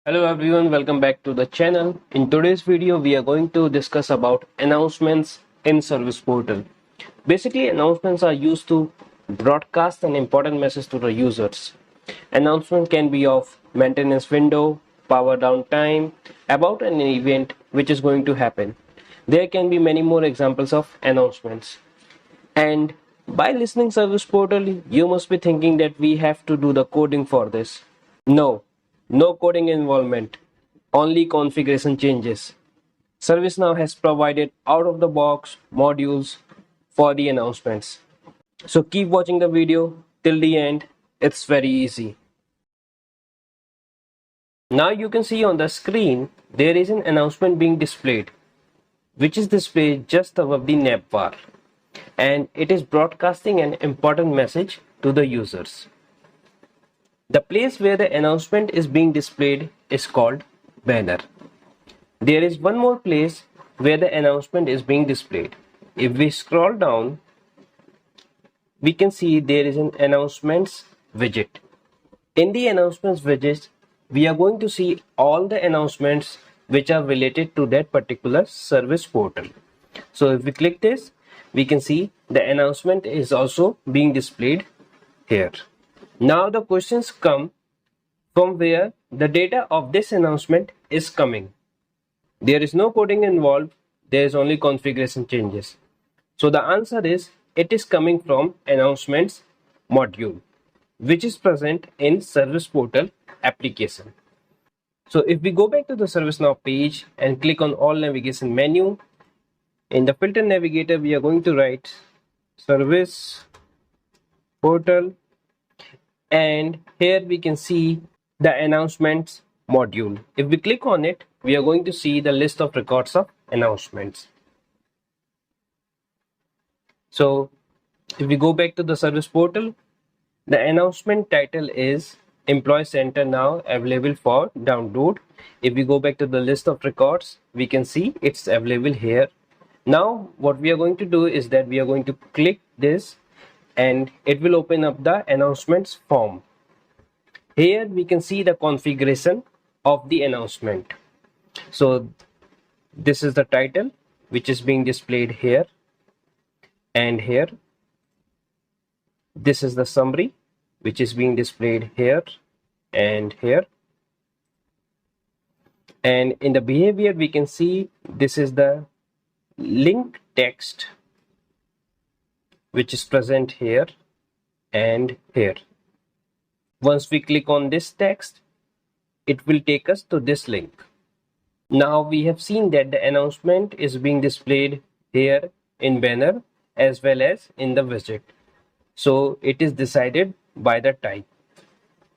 Hello everyone, welcome back to the channel. In today's video, we are going to discuss about announcements in Service Portal. Basically, announcements are used to broadcast an important message to the users. Announcement can be of maintenance window, power downtime, about an event which is going to happen. There can be many more examples of announcements. And by listening Service Portal, you must be thinking that we have to do the coding for this. No, no coding involvement, only configuration changes. ServiceNow has provided out-of-the-box modules for the announcements. So keep watching the video till the end, it's very easy. Now you can see on the screen, there is an announcement being displayed, which is displayed just above the navbar. And it is broadcasting an important message to the users. The place where the announcement is being displayed is called banner. There is one more place where the announcement is being displayed. If we scroll down, we can see there is an announcements widget. In the announcements widget, we are going to see all the announcements which are related to that particular service portal. So if we click this, we can see the announcement is also being displayed here. Now the questions come from where the data of this announcement is coming. There is no coding involved, there is only configuration changes. So the answer is it is coming from announcements module, which is present in Service Portal application. So if we go back to the ServiceNow page and click on all navigation menu, in the filter navigator we are going to write Service Portal, and here we can see the announcements module. If we click on it, we are going to see the list of records of announcements. So if we go back to the service portal, the announcement title is Employee Center now available for download. If we go back to the list of records, we can see it's available here. Now what we are going to do is that we are going to click this and it will open up the announcements form. Here we can see the configuration of the announcement. So this is the title which is being displayed here and here. This is the summary which is being displayed here and here. And in the behavior we can see this is the link text which is present here and here. Once we click on this text, it will take us to this link. Now we have seen that the announcement is being displayed here in banner as well as in the widget. So it is decided by the type.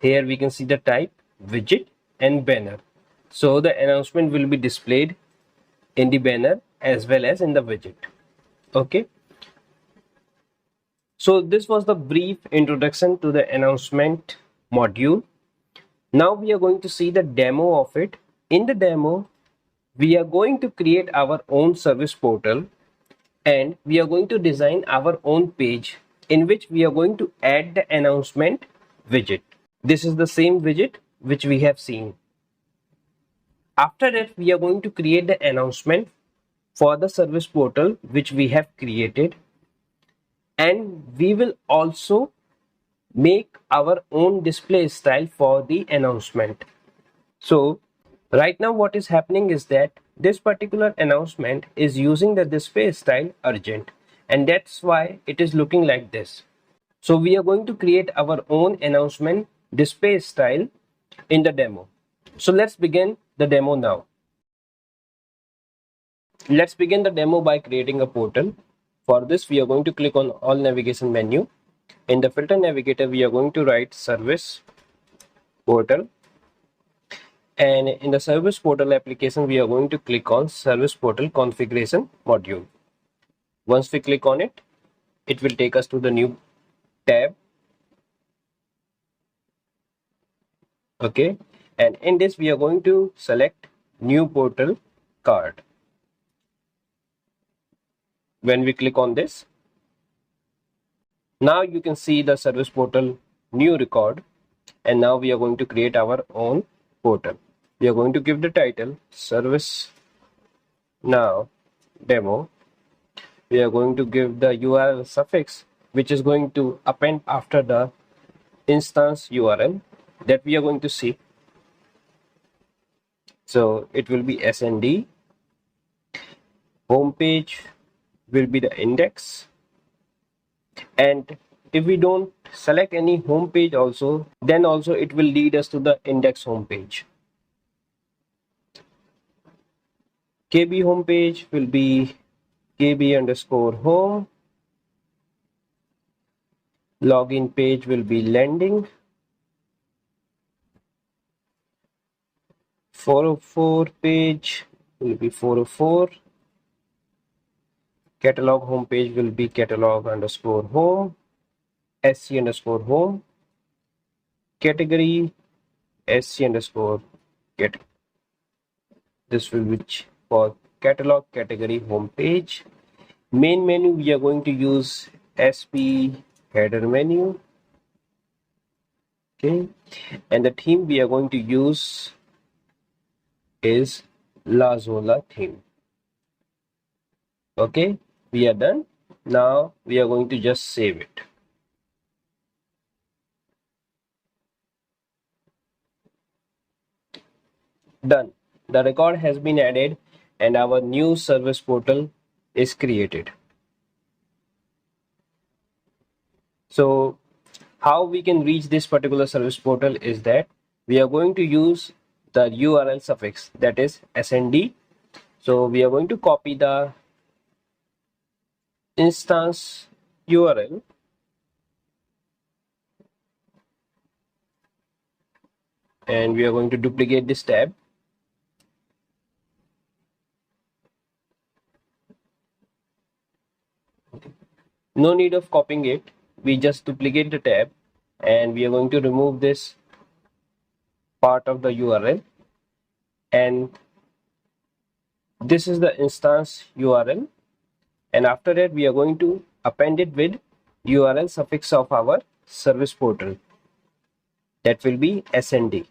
Here we can see the type widget and banner. So the announcement will be displayed in the banner as well as in the widget. Okay. So this was the brief introduction to the announcement module. Now we are going to see the demo of it. In the demo, we are going to create our own service portal and we are going to design our own page in which we are going to add the announcement widget. This is the same widget which we have seen. After that, we are going to create the announcement for the service portal which we have created, and we will also make our own display style for the announcement. So right now what is happening is that this particular announcement is using the display style urgent, and that's why it is looking like this. So we are going to create our own announcement display style in the demo. So let's begin the demo now. Let's begin the demo by creating a portal. For this, we are going to click on all navigation menu. In the filter navigator, we are going to write Service Portal. And in the Service Portal application, we are going to click on Service Portal Configuration Module. Once we click on it, it will take us to the new tab. Okay. And in this, we are going to select New Portal Card. When we click on this, now you can see the service portal new record, and now we are going to create our own portal. we are going to give the title Service Now Demo. We are going to give the URL suffix, which is going to append after the instance URL that we are going to see. So it will be SND. Homepage will be the index, and if we don't select any home page also, then also it will lead us to the index homepage. KB homepage will be KB_home. Login page will be landing. 404 page will be 404. Catalog homepage will be catalog_home. SC_home. Category SC_category. This will be for catalog category homepage. Main menu, we are going to use SP header menu. Okay, and the theme we are going to use is Lazola theme. Okay, we are done. Now we are going to just save it. Done. The record has been added and our new service portal is created. So how we can reach this particular service portal is that we are going to use the URL suffix, that is SND. So we are going to copy the instance URL and we are going to duplicate this tab. No need of copying it, we just duplicate the tab and we are going to remove this part of the URL, and this is the instance URL, and after that we are going to append it with URL suffix of our service portal, that will be SND,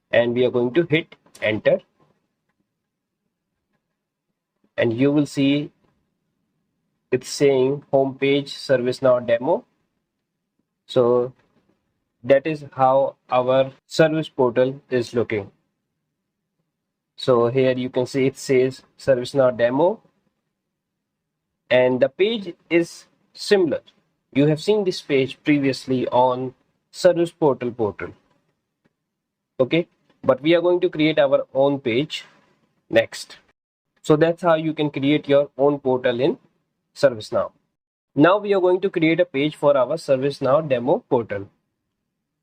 and we are going to hit enter and you will see it's saying homepage ServiceNow demo. So that is how our service portal is looking. So here you can see it says ServiceNow demo and the page is similar. You have seen this page previously on service portal. Okay, but we are going to create our own page next. So that's how you can create your own portal in ServiceNow. Now we are going to create a page for our ServiceNow demo portal.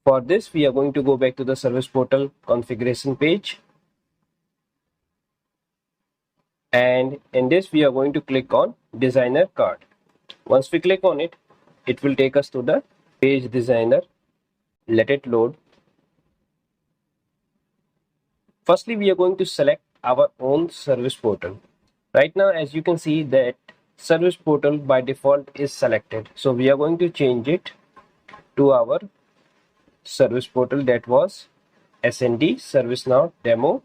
For this, we are going to go back to the service portal configuration page. And in this, we are going to click on designer card. Once we click on it, it will take us to the page designer. Let it load. Firstly, we are going to select our own service portal. Right now, as you can see that service portal by default is selected. So we are going to change it to our service portal, that was SND ServiceNow demo.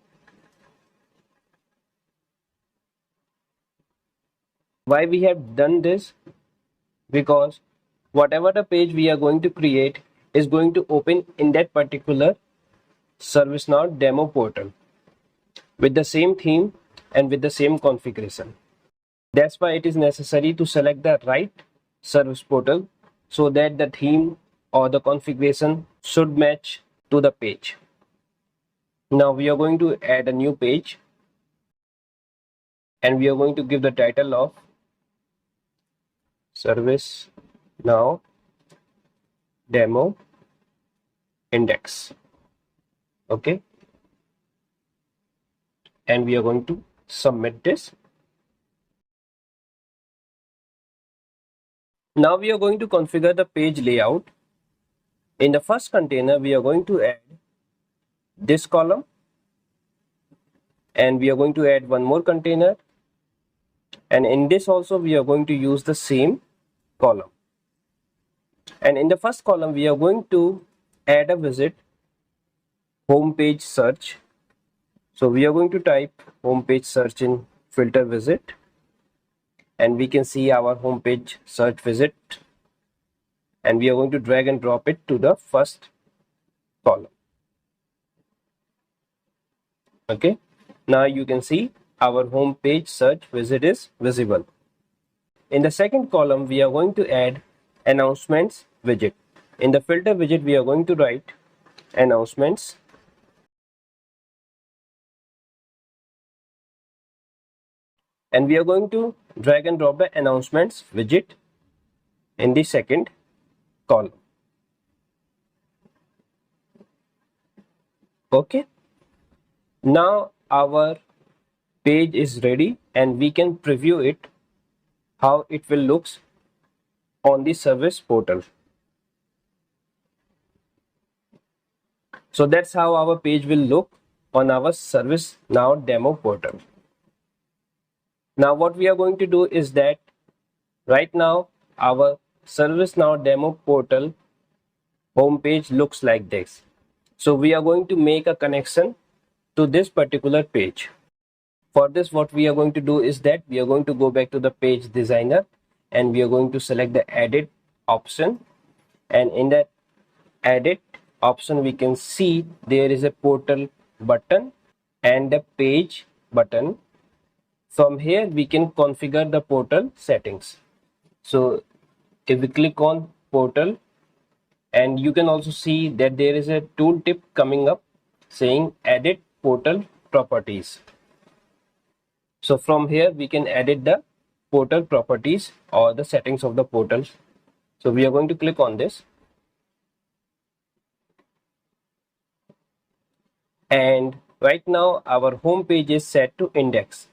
Why we have done this? Because whatever the page we are going to create is going to open in that particular ServiceNow demo portal with the same theme and with the same configuration. That's why it is necessary to select the right service portal so that the theme or the configuration should match to the page. Now we are going to add a new page and we are going to give the title of ServiceNow Demo Index. Okay, and we are going to submit this. Now we are going to configure the page layout. In the first container, we are going to add this column and we are going to add one more container, and in this also we are going to use the same column. And in the first column we are going to add a widget homepage search So we are going to type homepage search in filter visit, and we can see our homepage search visit, and we are going to drag and drop it to the first column. Okay, now you can see our homepage search visit is visible. In the second column, we are going to add announcements widget. In the filter widget, we are going to write announcements, and we are going to drag and drop the announcements widget in the second column. Okay, now our page is ready and we can preview it how it will looks on the service portal. So that's how our page will look on our ServiceNow demo portal. Now what we are going to do is that right now our ServiceNow demo portal homepage looks like this. So we are going to make a connection to this particular page. For this, what we are going to do is that we are going to go back to the page designer and we are going to select the edit option, and in that edit option we can see there is a portal button and a page button. From here we can configure the portal settings. So if we click on portal, and you can also see that there is a tooltip coming up saying edit portal properties. So from here we can edit the portal properties or the settings of the portal. So we are going to click on this, and right now our home page is set to index.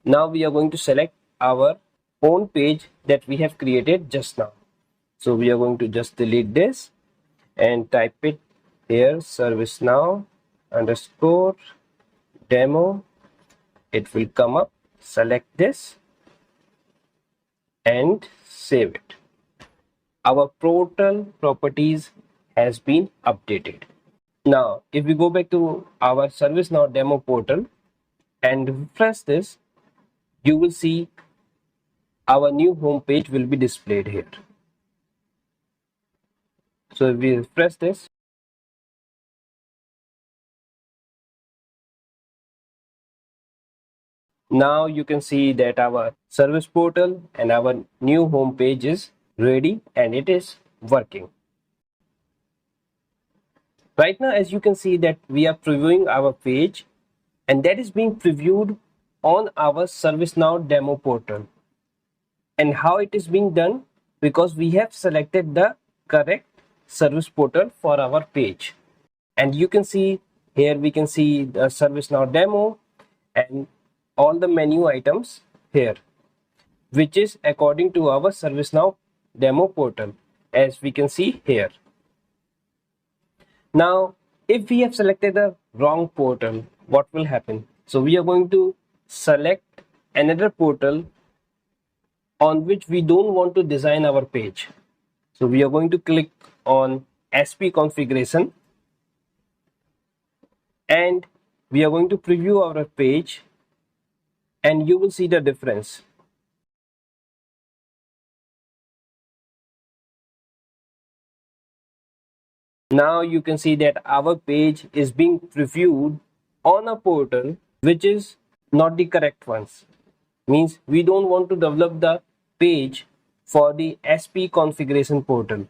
Now we are going to select our own page that we have created just now. So we are going to just delete this and type it here, ServiceNow underscore demo. It will come up. Select this and save it. Our portal properties has been updated. Now if we go back to our ServiceNow demo portal and refresh this, you will see our new home page will be displayed here. So if we refresh this, now you can see that our service portal and our new home page is ready and it is working. Right now, as you can see that we are previewing our page, and that is being previewed on our ServiceNow demo portal. And how it is being done? Because we have selected the correct service portal for our page. And you can see here, we can see the ServiceNow demo and all the menu items here, which is according to our ServiceNow demo portal, as we can see here. Now, if we have selected the wrong portal, what will happen? So we are going to select another portal on which we don't want to design our page. So we are going to click on SP configuration, and we are going to preview our page, and you will see the difference. Now you can see that our page is being previewed on a portal which is not the correct ones. Means we don't want to develop the page for the SP configuration portal.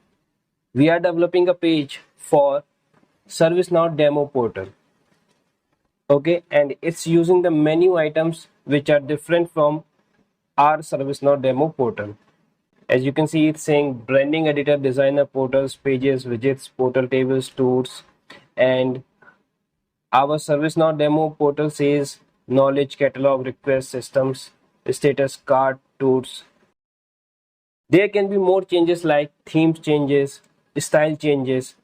We are developing a page for ServiceNow demo portal. Okay, and it's using the menu items which are different from our ServiceNow demo portal. As you can see, it's saying branding editor, designer, portals, pages, widgets, portal tables, tools, and our ServiceNow demo portal says knowledge catalog, request systems, status card, tools. There can be more changes like themes changes, style changes.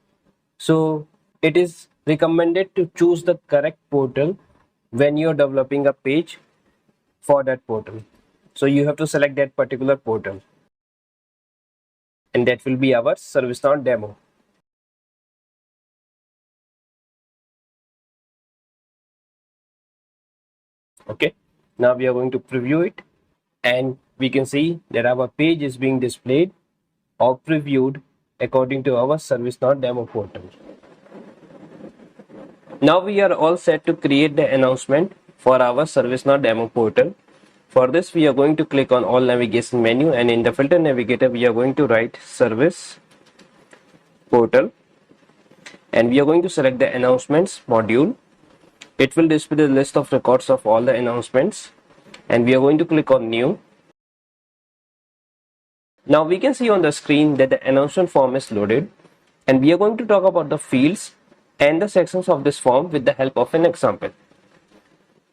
So it is recommended to choose the correct portal when you're developing a page for that portal. So you have to select that particular portal, and that will be our ServiceNow demo. Okay, now we are going to preview it, and we can see that our page is being displayed or previewed according to our ServiceNow demo portal. Now we are all set to create the announcement for our ServiceNow demo portal. For this, we are going to click on all navigation menu, and in the filter navigator we are going to write Service Portal, and we are going to select the announcements module. It will display the list of records of all the announcements, and we are going to click on new. Now we can see on the screen that the announcement form is loaded, and we are going to talk about the fields and the sections of this form with the help of an example.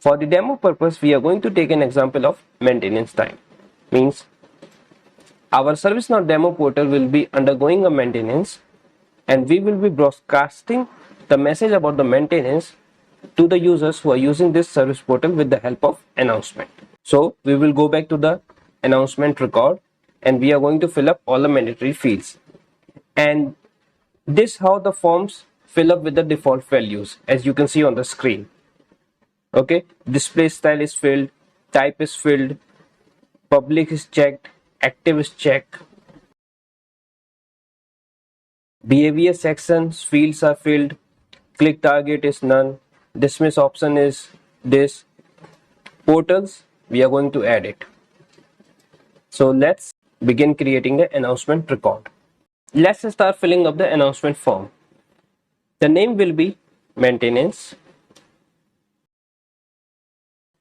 For the demo purpose, we are going to take an example of maintenance time. Means our ServiceNow demo portal will be undergoing a maintenance, and we will be broadcasting the message about the maintenance to the users who are using this service portal with the help of announcement. So we will go back to the announcement record, and we are going to fill up all the mandatory fields. And this how the forms fill up with the default values, as you can see on the screen. Okay, display style is filled, type is filled, public is checked, active is checked, behavior sections fields are filled, click target is none, dismiss option is this, portals we are going to add it. So let's begin creating the announcement record. Let's start filling up the announcement form. The name will be maintenance.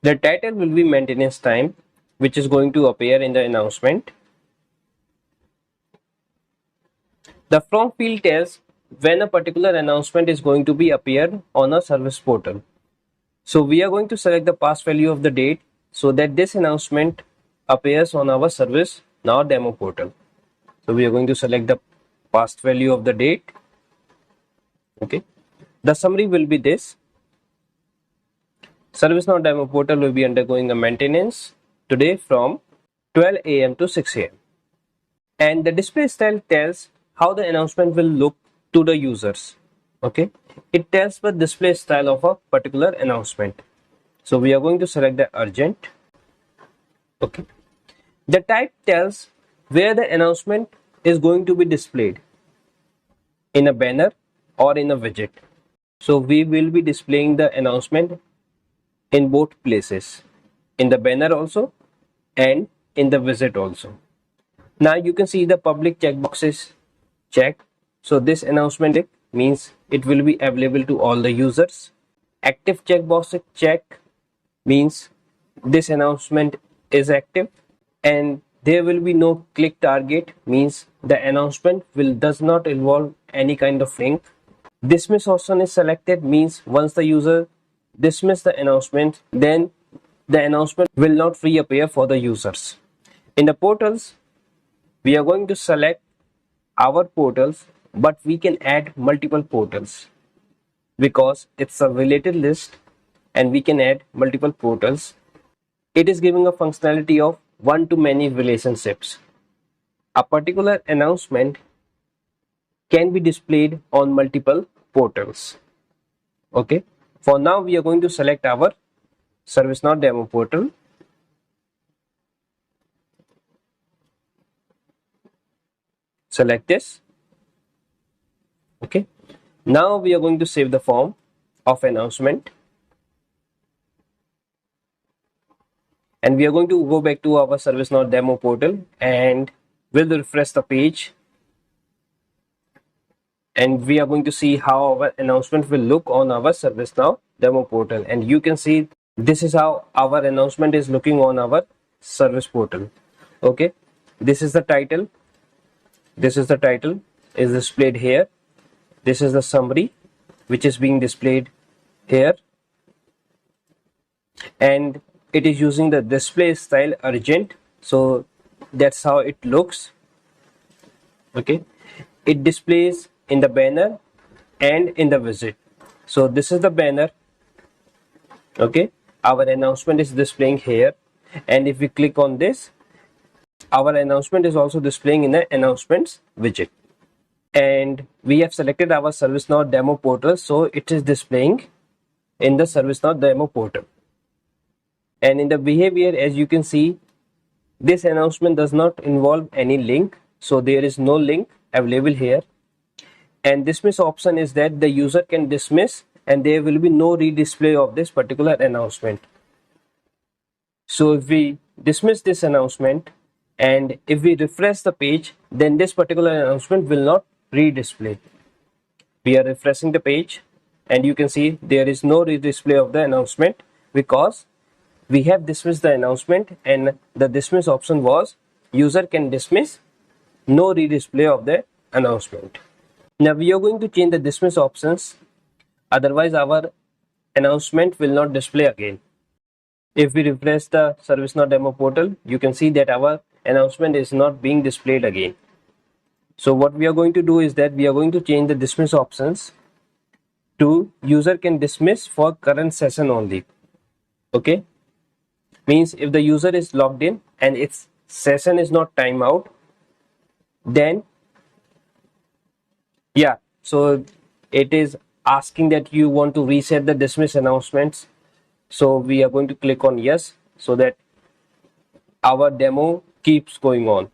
The title will be maintenance time, which is going to appear in the announcement. The from field tells when a particular announcement is going to be appeared on a service portal. So we are going to select the past value of the date so that this announcement appears on our ServiceNow demo portal. So we are going to select the past value of the date. Okay. The summary will be this. ServiceNow demo portal will be undergoing a maintenance today from 12 a.m. to 6 a.m. And the display style tells how the announcement will look to the users. Okay, it tells the display style of a particular announcement. So we are going to select the urgent. Okay, the type tells where the announcement is going to be displayed, in a banner or in a widget. So we will be displaying the announcement in both places, in the banner also and in the widget also. Now you can see the public checkbox is checked. So this announcement means it will be available to all the users. Active checkbox is checked, means this announcement is active, and there will be no click target, means the announcement does not involve any kind of link. Dismiss option is selected, means once the user dismiss the announcement, then the announcement will not reappear for the users. In the portals, we are going to select our portals, but we can add multiple portals because it's a related list and we can add multiple portals. It is giving a functionality of one-to-many relationships. A particular announcement can be displayed on multiple portals. Okay, for now we are going to select our ServiceNow demo portal. Select this. Okay, now we are going to save the form of announcement, and we are going to go back to our ServiceNow demo portal and we'll refresh the page, and we are going to see how our announcement will look on our ServiceNow demo portal. And you can see this is how our announcement is looking on our service portal. Okay, this is the title. This is the title is displayed here. This is the summary which is being displayed here, and it is using the display style urgent. So that's how it looks. Okay, it displays in the banner and in the widget. So this is the banner. Okay, our announcement is displaying here, and if we click on this, our announcement is also displaying in the announcements widget. And we have selected our ServiceNow demo portal, so it is displaying in the ServiceNow demo portal. And in the behavior, as you can see, this announcement does not involve any link, so there is no link available here. And dismiss option is that the user can dismiss and there will be no redisplay of this particular announcement. So if we dismiss this announcement and if we refresh the page, then this particular announcement will not redisplay. We are refreshing the page and you can see there is no redisplay of the announcement because we have dismissed the announcement, and the dismiss option was user can dismiss, no redisplay of the announcement. Now we are going to change the dismiss options, otherwise our announcement will not display again. If we refresh the ServiceNow demo portal, you can see that our announcement is not being displayed again. So what we are going to do is that we are going to change the dismiss options to user can dismiss for current session only. Okay, means if the user is logged in and its session is not timeout, then yeah, so it is asking that you want to reset the dismiss announcements. So we are going to click on yes, so that our demo keeps going on.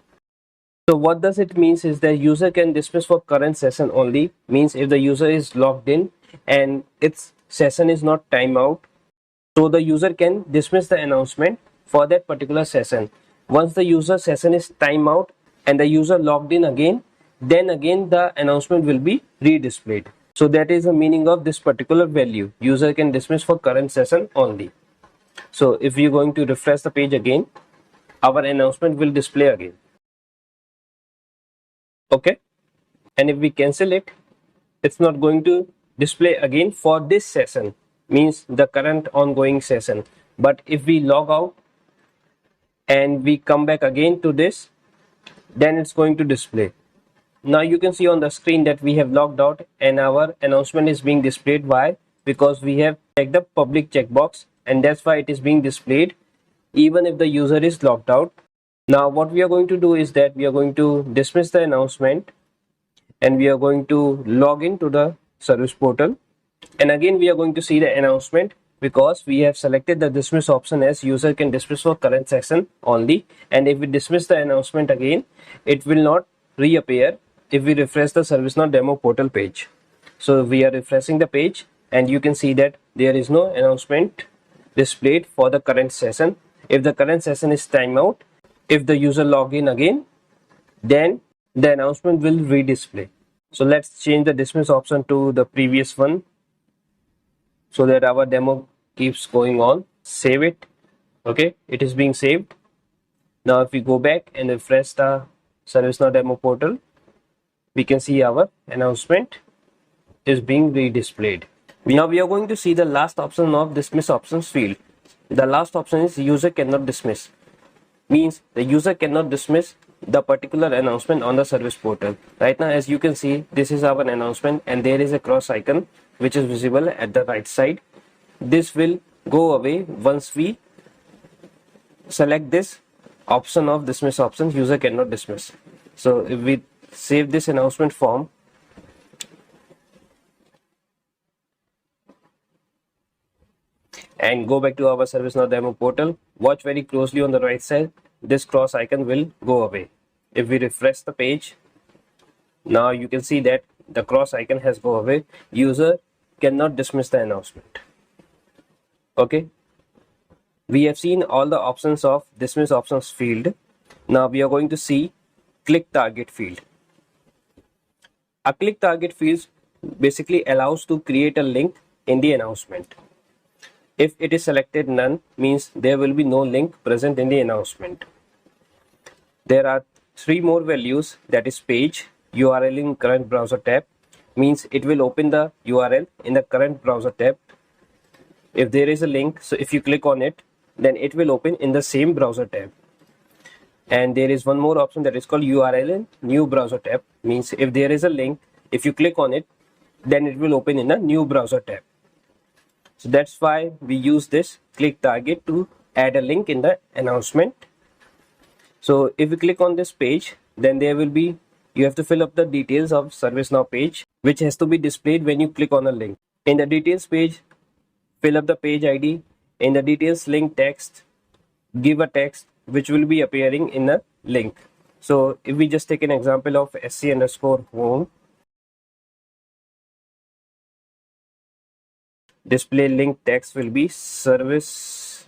So what does it means is that user can dismiss for current session only, means if the user is logged in and its session is not timeout, so the user can dismiss the announcement for that particular session. Once the user session is timeout and the user logged in again, then again the announcement will be redisplayed. So that is the meaning of this particular value, user can dismiss for current session only. So if we are going to refresh the page again, our announcement will display again. Okay, and if we cancel it, it's not going to display again for this session, means the current ongoing session. But if we log out and we come back again to this, then it's going to display. Now you can see on the screen that we have logged out and our announcement is being displayed. Why? Because we have checked the public checkbox, and that's why it is being displayed even if the user is logged out. Now what we are going to do is that we are going to dismiss the announcement and we are going to log into the service portal, and again we are going to see the announcement because we have selected the dismiss option as user can dismiss for current session only. And if we dismiss the announcement again, it will not reappear if we refresh the ServiceNow demo portal page. So we are refreshing the page and you can see that there is no announcement displayed for the current session. If the current session is timeout, if the user log in again, then the announcement will redisplay. So let's change the dismiss option to the previous one so that our demo keeps going on. Save it. Okay, it is being saved. Now if we go back and refresh the ServiceNow demo portal, we can see our announcement is being redisplayed. Now we are going to see the last option of dismiss options field. The last option is user cannot dismiss, means the user cannot dismiss the particular announcement on the service portal. Right now, as you can see, this is our announcement and there is a cross icon which is visible at the right side. This will go away once we select this option of dismiss options, user cannot dismiss. So if we save this announcement form and go back to our ServiceNow demo portal, watch very closely on the right side, this cross icon will go away. If we refresh the page, now you can see that the cross icon has go away. User cannot dismiss the announcement. Okay, we have seen all the options of dismiss options field. Now we are going to see click target field. A click target field basically allows to create a link in the announcement. If it is selected none, means there will be no link present in the announcement. There are three more values, that is page, URL in current browser tab, means it will open the URL in the current browser tab. If there is a link, so if you click on it, then it will open in the same browser tab. And there is one more option that is called URL in new browser tab, means if there is a link, if you click on it, then it will open in a new browser tab. So that's why we use this click target to add a link in the announcement. So if you click on this page, then there will be, you have to fill up the details of ServiceNow page, which has to be displayed when you click on a link. In the details page, fill up the page ID in the details link text, give a text which will be appearing in a link. So if we just take an example of sc_home, display link text will be service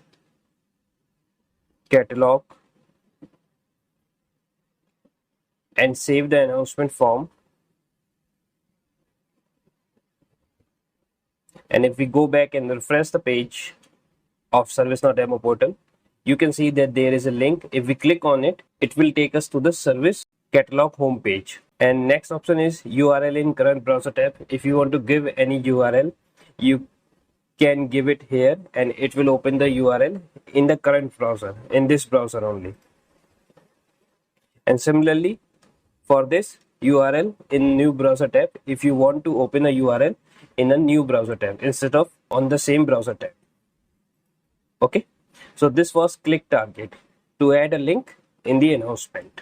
catalog, and save the announcement form. And if we go back and refresh the page of ServiceNow demo portal, you can see that there is a link. If we click on it, it will take us to the service catalog homepage. And next option is URL in current browser tab. If you want to give any URL, you can give it here and it will open the URL in the current browser, in this browser only. And similarly, for this URL in new browser tab, if you want to open a URL in a new browser tab instead of on the same browser tab. Okay, so this was click target to add a link in the announcement.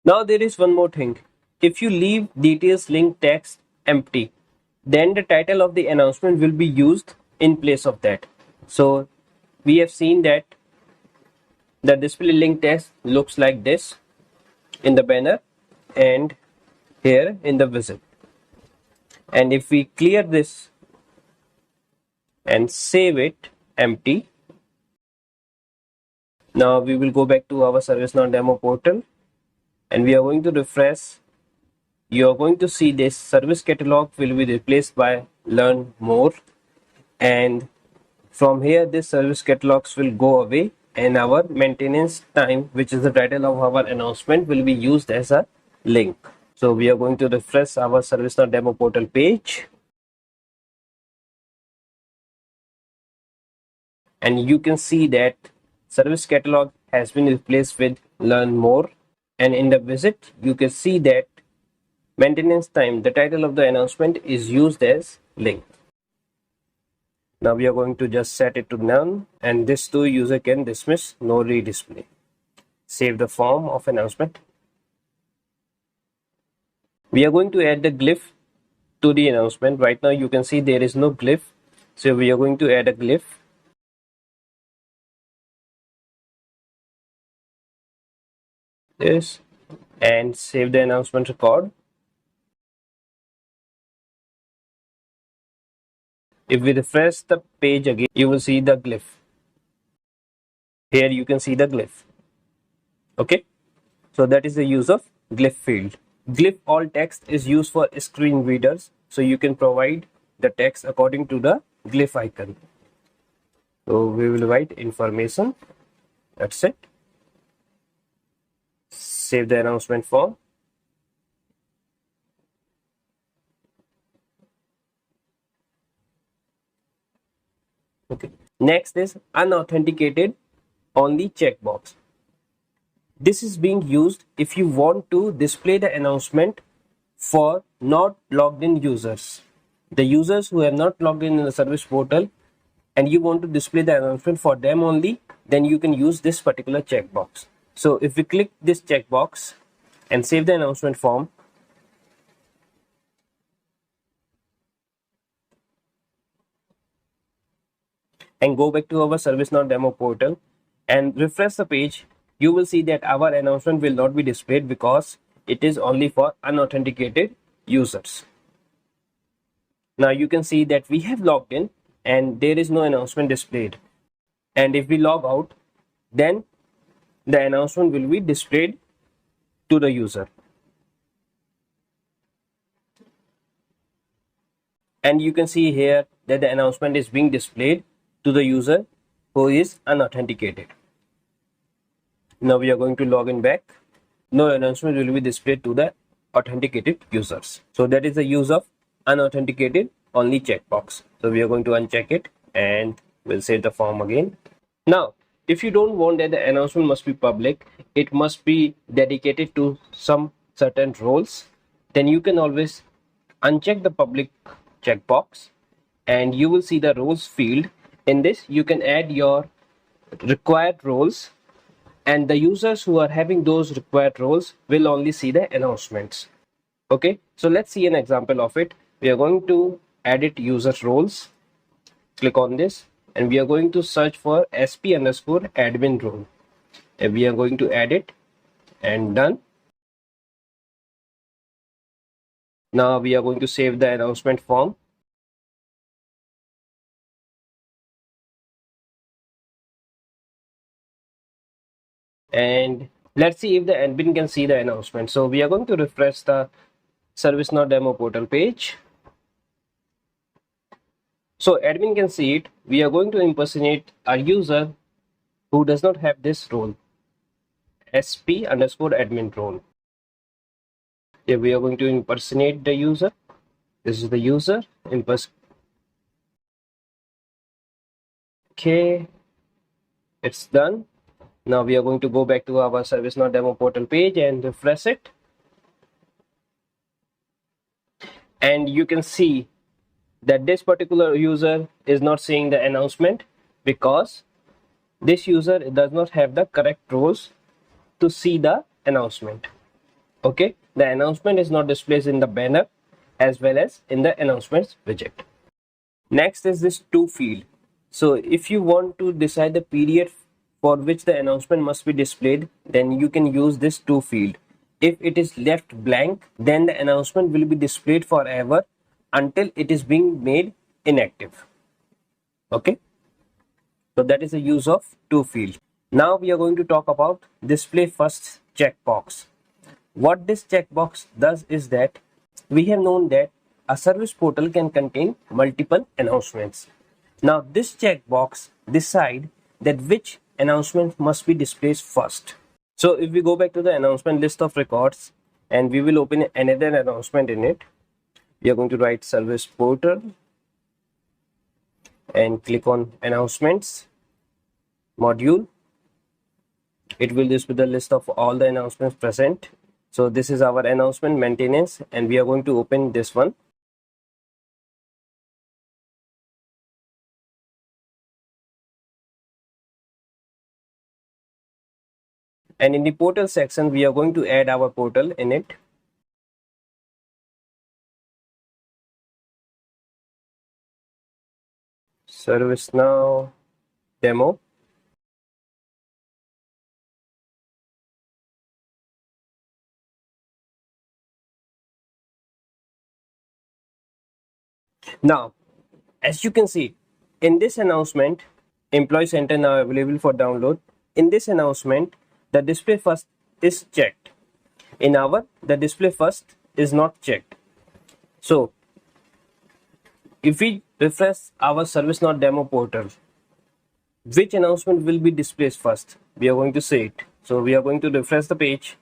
Now there is one more thing. If you leave details link text empty, then the title of the announcement will be used in place of that. So we have seen that the display link text looks like this in the banner and here in the visit. And if we clear this and save it empty, now we will go back to our ServiceNow demo portal and we are going to refresh. You are going to see this service catalog will be replaced by learn more, and from here this service catalogs will go away and our maintenance time, which is the title of our announcement, will be used as a link. So we are going to refresh our ServiceNow demo portal page and you can see that service catalog has been replaced with learn more, and in the visit you can see that maintenance time, the title of the announcement, is used as link. Now we are going to just set it to none, and this too user can dismiss, no redisplay. Save the form of announcement. We are going to add the glyph to the announcement. Right now you can see there is no glyph, so we are going to add a glyph. This and save the announcement record. If we refresh the page again, you will see the glyph. Here you can see the glyph. Okay, so that is the use of glyph field. Glyph all text is used for screen readers, so you can provide the text according to the glyph icon. So we will write information. That's it. Save the announcement form. Okay. Next is unauthenticated only checkbox. This is being used if you want to display the announcement for not logged in users. The users who have not logged in the service portal and you want to display the announcement for them only, then you can use this particular checkbox. So if we click this checkbox and save the announcement form, and go back to our ServiceNow demo portal and refresh the page, you will see that our announcement will not be displayed because it is only for unauthenticated users. Now you can see that we have logged in and there is no announcement displayed. And if we log out, then the announcement will be displayed to the user. And you can see here that the announcement is being displayed to the user who is unauthenticated. Now we are going to log in back. No announcement will be displayed to the authenticated users. So that is the use of unauthenticated only checkbox. So we are going to uncheck it and we'll save the form again. Now, if you don't want that the announcement must be public, it must be dedicated to some certain roles, then you can always uncheck the public checkbox and you will see the roles field. In this, you can add your required roles and the users who are having those required roles will only see the announcements. Okay, so let's see an example of it. We are going to edit user roles. Click on this and we are going to search for sp underscore admin role, and we are going to add it and done. Now we are going to save the announcement form. And let's see if the admin can see the announcement. So we are going to refresh the ServiceNow demo portal page. So admin can see it. We are going to impersonate a user who does not have this role, sp underscore admin role. Here we are going to impersonate the user. This is the user. Okay, it's done. Now we are going to go back to our ServiceNow demo portal page and refresh it. And you can see that this particular user is not seeing the announcement because this user does not have the correct roles to see the announcement. Okay, the announcement is not displayed in the banner as well as in the announcements widget. Next is this to field. So if you want to decide the period for which the announcement must be displayed, then you can use this to field. If it is left blank, then the announcement will be displayed forever until it is being made inactive. Okay, so that is the use of to field. Now we are going to talk about display first checkbox. What this checkbox does is that we have known that a service portal can contain multiple announcements. Now this checkbox decide that which announcement must be displayed first. So if we go back to the announcement list of records and we will open another announcement in it, we are going to write service portal and click on announcements module. It will display the list of all the announcements present. So this is our announcement maintenance, and we are going to open this one. And in the portal section, we are going to add our portal in it. ServiceNow demo. Now, as you can see, in this announcement, Employee Center now available for download. In this announcement, the display first is checked. In our, the display first is not checked. So, if we refresh our ServiceNow demo portal, which announcement will be displayed first? We are going to say it. So, we are going to refresh the page.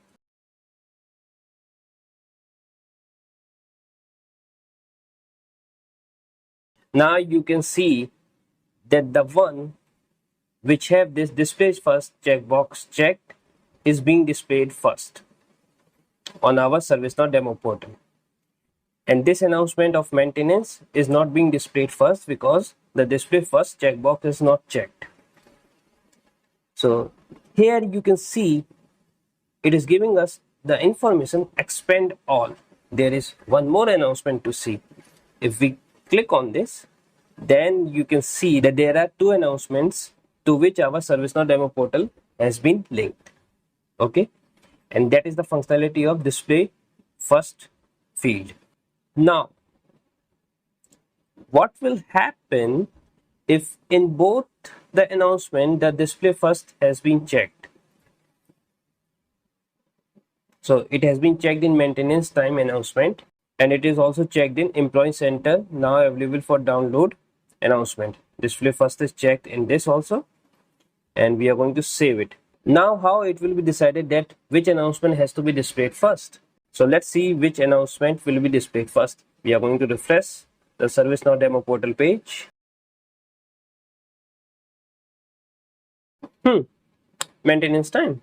Now you can see that the one which have this display first checkbox checked is being displayed first on our ServiceNow demo portal. And this announcement of maintenance is not being displayed first because the display first checkbox is not checked. So here you can see it is giving us the information expand all. There is one more announcement to see. If we click on this, then you can see that there are two announcements to which our ServiceNow demo portal has been linked. Okay, and that is the functionality of display first field. Now, what will happen if in both the announcement the display first has been checked? So it has been checked in maintenance time announcement, and it is also checked in Employee Center now available for download announcement. Display first is checked in this also, and we are going to save it. Now how it will be decided that which announcement has to be displayed first? So let's see which announcement will be displayed first. We are going to refresh the ServiceNow demo portal page. Maintenance time,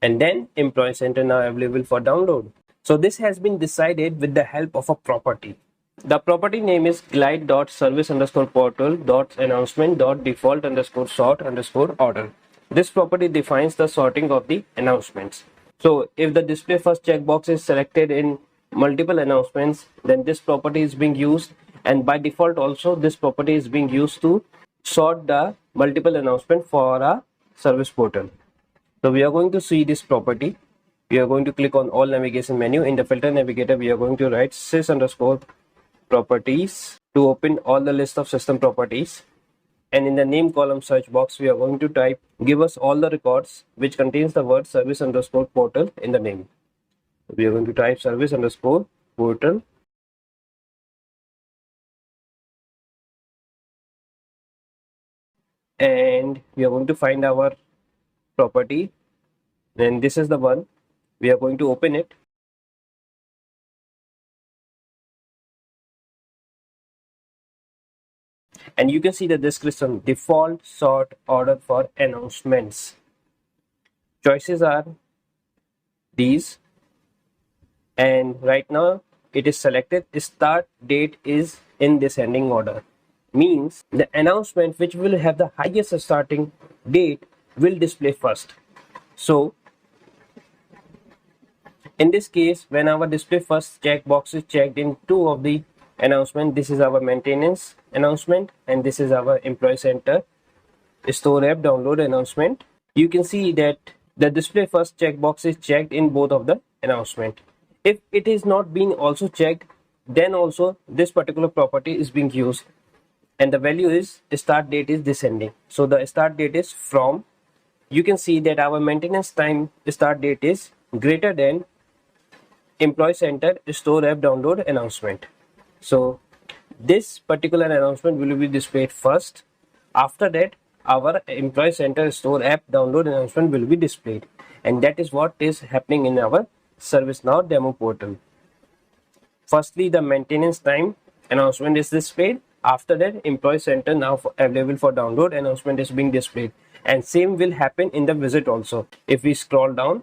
and then Employee Center now available for download. So this has been decided with the help of a property. The property name is glide.service_portal.announcement.default_sort_order. This property defines the sorting of the announcements. So if the display first checkbox is selected in multiple announcements, then this property is being used, and by default also this property is being used to sort the multiple announcement for a service portal. So we are going to see this property. We are going to click on all navigation menu. In the filter navigator, we are going to write sys underscore properties to open all the list of system properties. And in the name column search box, we are going to type give us all the records which contains the word service underscore portal in the name. We are going to type service underscore portal. And we are going to find our property. And this is the one. We are going to open it. And you can see the description, default sort order for announcements. Choices are these, and right now it is selected. Start date is in descending order, means the announcement which will have the highest starting date will display first. So in this case, when our display first checkbox is checked in two of the announcement, this is our maintenance announcement and this is our employee center store app download announcement. You can see that the display first checkbox is checked in both of the announcement. If it is not being also checked, then also this particular property is being used, and the value is start date is descending. So the start date is from. You can see that our maintenance time start date is greater than employee center store app download announcement. So this particular announcement will be displayed first. After that, our employee center store app download announcement will be displayed, and that is what is happening in our ServiceNow demo portal. Firstly, the maintenance time announcement is displayed. After that, employee center now available for download announcement is being displayed, and same will happen in the visit also. If we scroll down,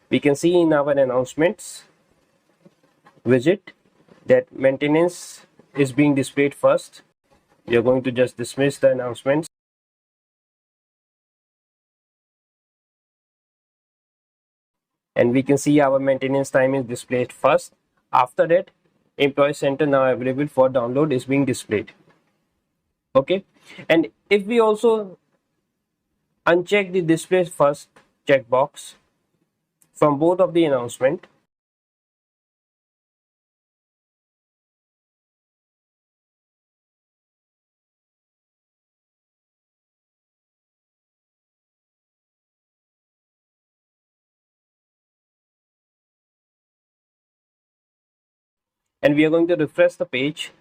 we can see in our announcements widget that maintenance is being displayed first. We are going to just dismiss the announcements. And we can see our maintenance time is displayed first. After that, employee center now available for download is being displayed. Okay. And if we also uncheck the display first checkbox from both of the announcement, and we are going to refresh the page,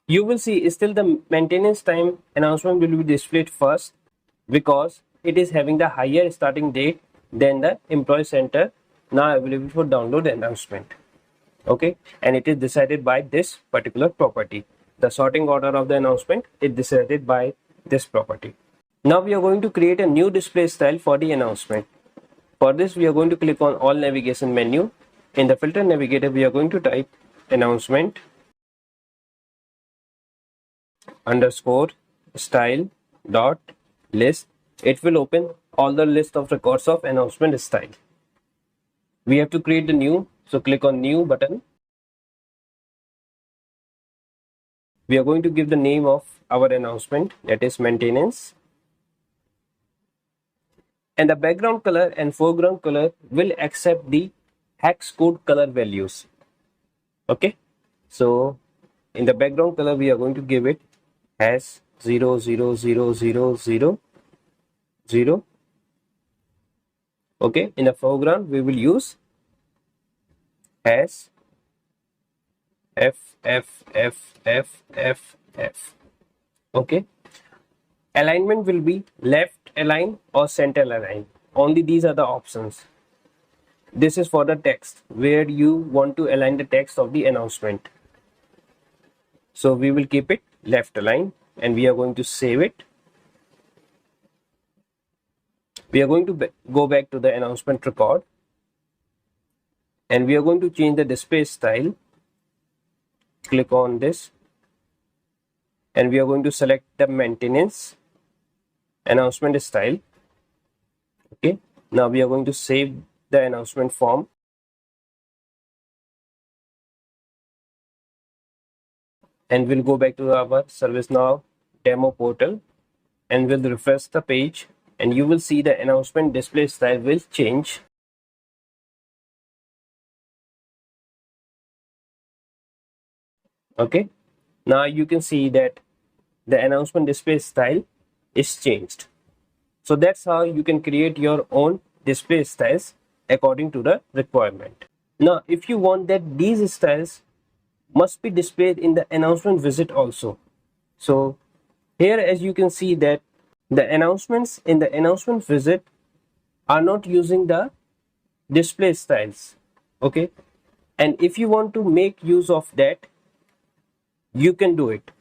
you will see still the maintenance time announcement will be displayed first because it is having the higher starting date than the employee center now available for download announcement. Okay, and it is decided by this particular property. The sorting order of the announcement is decided by this property. Now we are going to create a new display style for the announcement. For this, we are going to click on all navigation menu. In the filter navigator, we are going to type announcement underscore style dot list. It will open all the list of records of announcement style. We have to create the new, so click on new button. We are going to give the name of our announcement, that is maintenance, and the background color and foreground color will accept the hex code color values. Okay, so in the background color we are going to give it as 0000000. Okay, in the foreground we will use as FFFFFF. Okay, alignment will be left align or center align. Only these are the options. This is for the text where you want to align the text of the announcement. So we will keep it left align and we are going to save it. We are going to go back to the announcement record and we are going to change the display style. Click on this and we are going to select the maintenance announcement style. Okay, now we are going to save the announcement form and we'll go back to our ServiceNow demo portal. and we'll refresh the page, and you will see the announcement display style will change. Okay, now you can see that the announcement display style is changed. So that's how you can create your own display styles according to the requirement. Now, if you want that these styles must be displayed in the announcement widget also. So here, as you can see, that the announcements in the announcement widget are not using the display styles. Okay, and if you want to make use of that, you can do it.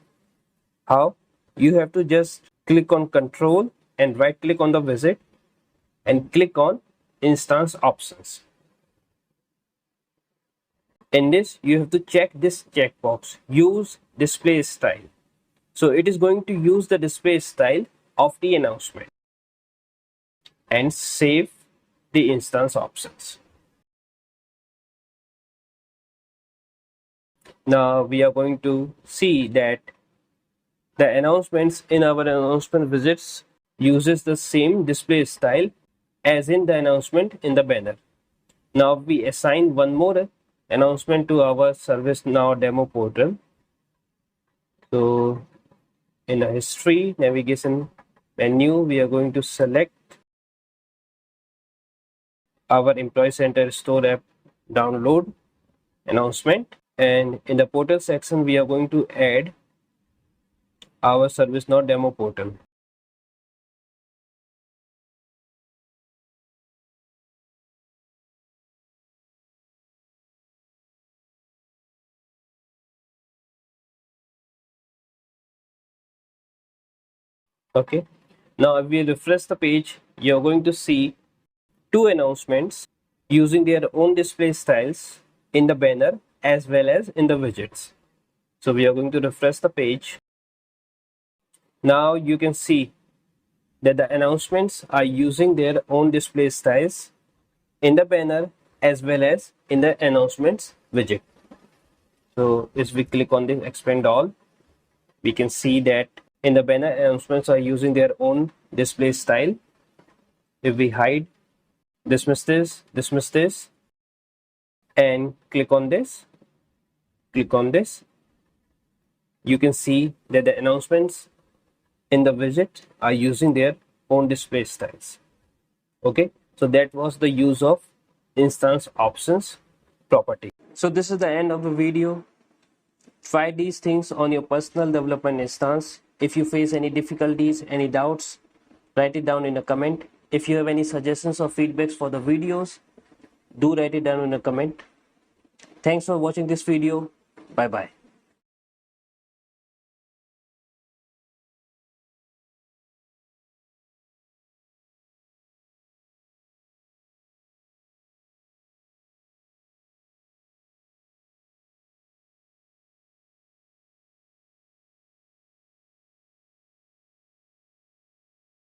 How? You have to just click on control and right click on the widget and click on instance options. In this, you have to check this checkbox, use display style. So it is going to use the display style of the announcement and save the instance options. Now we are going to see that the announcements in our announcement widgets uses the same display style as in the announcement in the banner. Now we assign one more announcement to our ServiceNow demo portal. So in the history navigation menu, we are going to select our Employee Center Store app download announcement, and in the portal section we are going to add our ServiceNow demo portal. Okay, now if we refresh the page, you're going to see two announcements using their own display styles in the banner as well as in the widgets. So we are going to refresh the page. Now you can see that the announcements are using their own display styles in the banner as well as in the announcements widget. So if we click on this expand all, we can see that in the banner, announcements are using their own display style. If we hide, dismiss this, and click on this, you can see that the announcements in the widget are using their own display styles. Okay, so that was the use of instance options property. So this is the end of the video. Try these things on your personal development instance. If you face any difficulties, any doubts, write it down in a comment. If you have any suggestions or feedbacks for the videos, do write it down in a comment. Thanks for watching this video. Bye bye.